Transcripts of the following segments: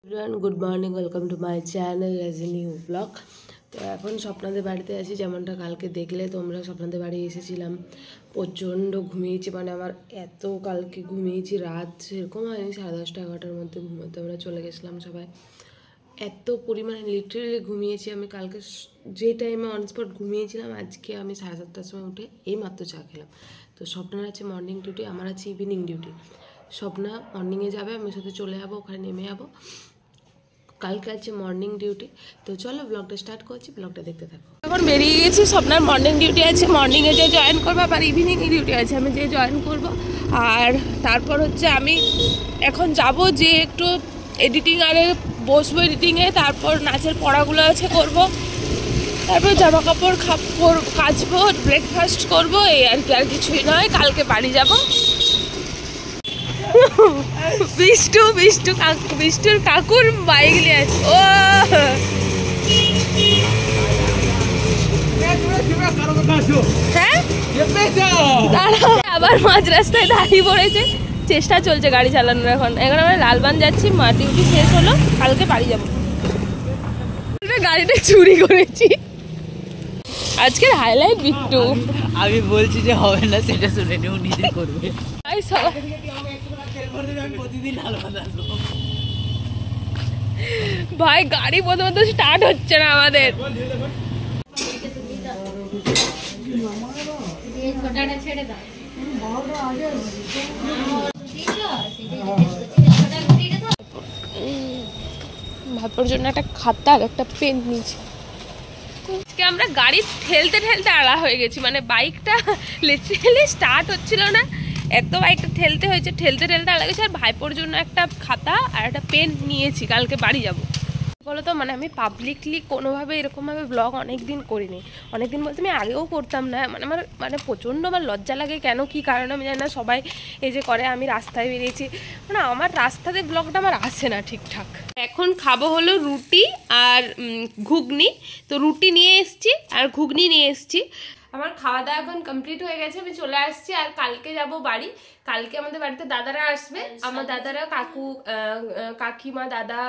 Good morning, welcome to my channel as a new blog. তো এখন স্বপ্নাদের বাড়িতে আছি, যেমনটা কালকে দেখলে তোমরা। স্বপ্নাদের বাড়ি এসেছিলাম, প্রচণ্ড ঘুমিয়েছি, মানে আমার এত কালকে ঘুমিয়েছি, রাত সেরকম হয়নি, 10:30 11টার মধ্যে ঘুমোতে আমরা চলে গেছিলাম সবাই। এত পরিমাণে লিটারেলি ঘুমিয়েছি আমি কালকে, যে টাইমে অন স্পট ঘুমিয়েছিলাম, আজকে আমি 7:30টার সময় উঠে এই মাত্র চা খেলাম। তো স্বপ্নার আছে মর্নিং ডিউটি, আমার আছে ইভিনিং ডিউটি। স্বপ্না মর্নিংয়ে যাবে, আমি সাথে চলে যাবো, ওখানে নেমে যাবো। কালকে আছে মর্নিং ডিউটি। তো চলো ব্লগটা স্টার্ট করছি, ব্লগটা দেখতে থাকো। এখন বেরিয়ে গেছি, স্বপ্নার মর্নিং ডিউটি আছে, মর্নিংয়ে যে জয়েন করবো, আবার ইভিনিং ডিউটি আছে, আমি যে জয়েন করব। আর তারপর হচ্ছে আমি এখন যাব যে একটু এডিটিং আরে বসবো এডিটিংয়ে, তারপর নাচের পড়াগুলো আছে করব, তারপর জামা কাপড় কাচবো, ব্রেকফাস্ট করব, এই আর কি, আর কিছুই নয়। কালকে বাড়ি যাব। বিষ্টুর কাকুর বাইক নিয়ে আছে। ও হ্যাঁ, আবার মাঝ রাস্তায় দাঁড়িয়ে পড়েছে, চেষ্টা চলছে গাড়ি চালানোর। এখন আমরা লালবান যাচ্ছি, ডিউটি শেষ হলো, কালকে বাড়ি যাবো। গাড়িটা চুরি করেছি, আজকের হাইলাইট বিট্টু। আমি বলছি যে হবে না, সেটা শুনে নিও, নিজে করবে। ভাই গাড়ি প্রথমত স্টার্ট হচ্ছে না আমাদের। ভাববার জন্য একটা খাতা আর একটা পেন নিয়েছি। আজকে আমরা গাড়ি ঠেলতে ঠেলতে আড়া হয়ে গেছি, মানে বাইকটা লিটারালি স্টার্ট হচ্ছিল না, এত বাইকটা ঠেলতে হয়েছে, ঠেলতে ঠেলতে আড়া গেছে। আর ভাইপোর জন্য একটা খাতা আর একটা পেন নিয়েছি, কালকে বাড়ি যাব। বলো তো, মানে আমি পাবলিকলি কোনোভাবে এরকমভাবে ব্লগ অনেক দিন করিনি। অনেক দিন বলতে আমি আগেও করতাম না, মানে প্রচণ্ড আমার লজ্জা লাগে, কেন কি কারণে আমি জানি না। সবাই এই যে করে, আমি রাস্তায় বেরিয়েছি, মানে আমার রাস্তাতে ব্লগটা আমার আসে না ঠিকঠাক। এখন খাবো হলো রুটি আর ঘুগনি। তো রুটি নিয়ে এসছি আর ঘুগনি নিয়ে এসছি। আমার খাওয়া দাওয়া এখন কমপ্লিট হয়ে গেছে, আমি চলে আসছি। আর কালকে যাব বাড়ি। কালকে আমাদের বাড়িতে দাদারা আসবে, আমার দাদারা, কাকু, কাকিমা, দাদা,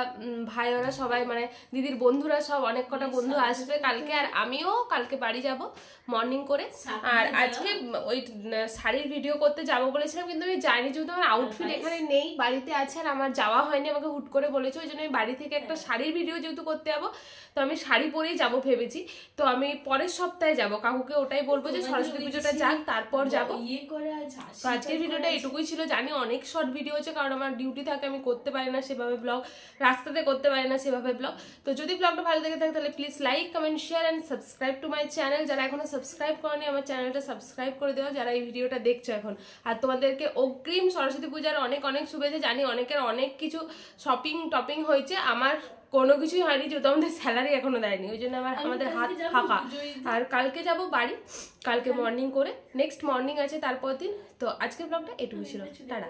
ভাই, ওরা সবাই, মানে দিদির বন্ধুরা সব, অনেক কটা বন্ধু আসবে কালকে। আর আমিও কালকে বাড়ি যাব মর্নিং করে। আর আজকে ওই শাড়ির ভিডিও করতে যাব বলেছিলাম, কিন্তু আমি যাইনি, যেহেতু আমার আউটফিট এখানে নেই, বাড়িতে আছে, আর আমার যাওয়া হয়নি, আমাকে হুট করে বলেছে, ওই জন্য আমি বাড়ি থেকে একটা শাড়ির ভিডিও যেহেতু করতে যাবো, তো আমি শাড়ি পরেই যাব ভেবেছি। তো আমি পরের সপ্তাহে যাব, কাকুকে ওটাই বলবো যে সরস্বতী পুজোটা যাক, তারপর যাবো। তো আজকের ভিডিওটা এটুকুই ছিল। জানি অনেক শর্ট ভিডিও হচ্ছে, কারণ আমার ডিউটি থাকে, আমি করতে পারি না সেভাবে ব্লগ, রাস্তাতে করতে পারি না সেভাবে ব্লগ। তো যদি ব্লগটা ভালো লেগে থাকে তাহলে please like, comment, share and subscribe to my channel. যারা এখনো সাবস্ক্রাইব করেনি, আমার চ্যানেলটা সাবস্ক্রাইব করে দেওয়া, যারা এই ভিডিওটা দেখছো এখন। আর তোমাদেরকে অগ্রিম সরস্বতী পূজার অনেক অনেক শুভেচ্ছা। জানি অনেকের অনেক কিছু শপিং টপিং হয়েছে, আমার কোনো কিছুই হয়নি, যেহেতু আমাদের স্যালারি এখনো দেয়নি, ওই জন্য আমাদের হাত ফাঁকা। আর কালকে যাব বাড়ি, কালকে মর্নিং করে, নেক্সট মর্নিং আছে তারপর দিন। তো আজকের ব্লগটা এটুকু ছিল, টাটা।